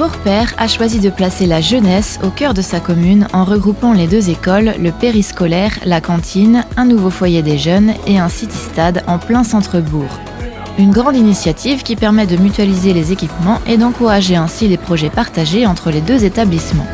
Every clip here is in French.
Beaurepaire a choisi de placer la jeunesse au cœur de sa commune en regroupant les deux écoles, le périscolaire, la cantine, un nouveau foyer des jeunes et un city-stade en plein centre-bourg. Une grande initiative qui permet de mutualiser les équipements et d'encourager ainsi les projets partagés entre les deux établissements.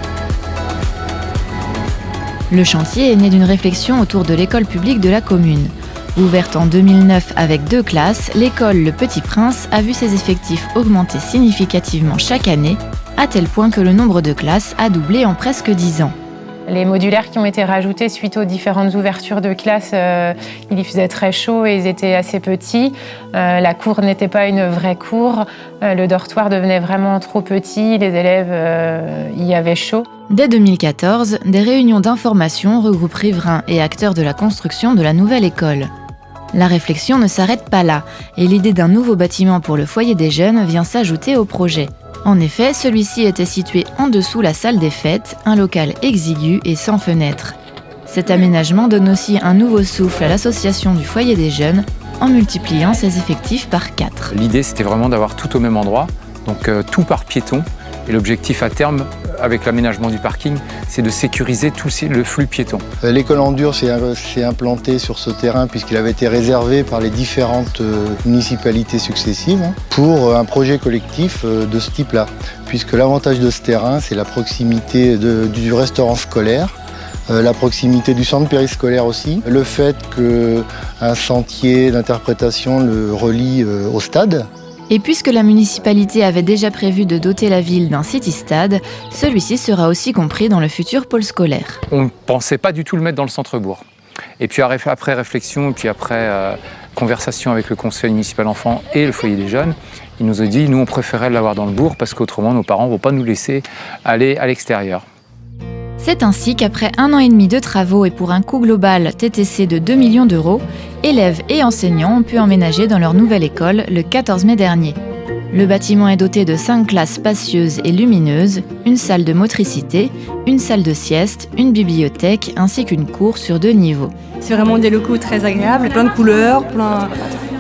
Le chantier est né d'une réflexion autour de l'école publique de la commune. Ouverte en 2009 avec 2 classes, l'école Le Petit Prince a vu ses effectifs augmenter significativement chaque année, à tel point que le nombre de classes a doublé en presque 10 ans. Les modulaires qui ont été rajoutés suite aux différentes ouvertures de classes, il y faisait très chaud et ils étaient assez petits. La cour n'était pas une vraie cour. Le dortoir devenait vraiment trop petit. Les élèves y avaient chaud. Dès 2014, des réunions d'information regroupent riverains et acteurs de la construction de la nouvelle école. La réflexion ne s'arrête pas là et l'idée d'un nouveau bâtiment pour le foyer des jeunes vient s'ajouter au projet. En effet, celui-ci était situé en dessous la salle des fêtes, un local exigu et sans fenêtres. Cet aménagement donne aussi un nouveau souffle à l'association du foyer des jeunes en multipliant ses effectifs par 4. L'idée, c'était vraiment d'avoir tout au même endroit, donc tout par piéton. Et l'objectif à terme, avec l'aménagement du parking, c'est de sécuriser tout le flux piéton. L'école en dur s'est implantée sur ce terrain puisqu'il avait été réservé par les différentes municipalités successives pour un projet collectif de ce type-là. Puisque l'avantage de ce terrain, c'est la proximité du restaurant scolaire, la proximité du centre périscolaire aussi, le fait qu'un sentier d'interprétation le relie au stade. Et puisque la municipalité avait déjà prévu de doter la ville d'un city-stade, celui-ci sera aussi compris dans le futur pôle scolaire. On ne pensait pas du tout le mettre dans le centre-bourg. Et puis après réflexion, et puis après conversation avec le conseil municipal enfants et le foyer des jeunes, ils nous ont dit, nous on préférait l'avoir dans le bourg parce qu'autrement nos parents ne vont pas nous laisser aller à l'extérieur. C'est ainsi qu'après 1 an et demi de travaux et pour un coût global TTC de 2 millions d'euros, élèves et enseignants ont pu emménager dans leur nouvelle école le 14 mai dernier. Le bâtiment est doté de 5 classes spacieuses et lumineuses, une salle de motricité, une salle de sieste, une bibliothèque ainsi qu'une cour sur 2 niveaux. C'est vraiment des locaux très agréables, plein de couleurs,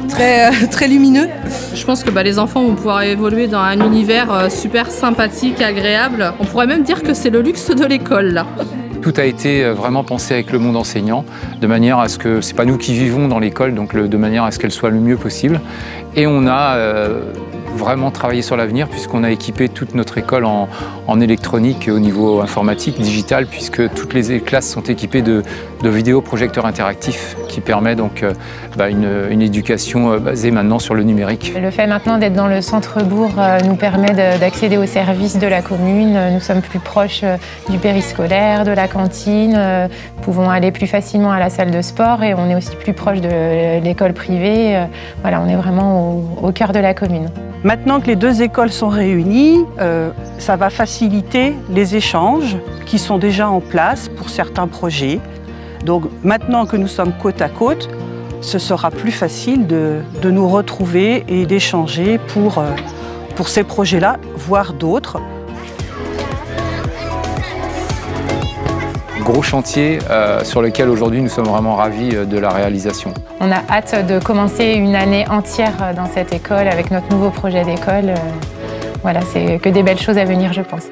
très lumineux. Je pense que les enfants vont pouvoir évoluer dans un univers super sympathique, agréable. On pourrait même dire que c'est le luxe de l'école, là. Tout a été vraiment pensé avec le monde enseignant, de manière à ce que, c'est pas nous qui vivons dans l'école, donc de manière à ce qu'elle soit le mieux possible. Et on a vraiment travaillé sur l'avenir puisqu'on a équipé toute notre école en électronique au niveau informatique, digital, puisque toutes les classes sont équipées de vidéoprojecteurs interactifs qui permet donc une éducation basée maintenant sur le numérique. Le fait maintenant d'être dans le centre-bourg nous permet d'accéder aux services de la commune. Nous sommes plus proches du périscolaire, de la cantine, nous pouvons aller plus facilement à la salle de sport et on est aussi plus proche de l'école privée. Voilà, on est vraiment au cœur de la commune. Maintenant que les deux écoles sont réunies, ça va faciliter les échanges qui sont déjà en place pour certains projets. Donc maintenant que nous sommes côte à côte, ce sera plus facile de nous retrouver et d'échanger pour ces projets-là, voire d'autres. Gros chantier sur lequel aujourd'hui nous sommes vraiment ravis de la réalisation. On a hâte de commencer une année entière dans cette école avec notre nouveau projet d'école. Voilà, c'est que des belles choses à venir, je pense.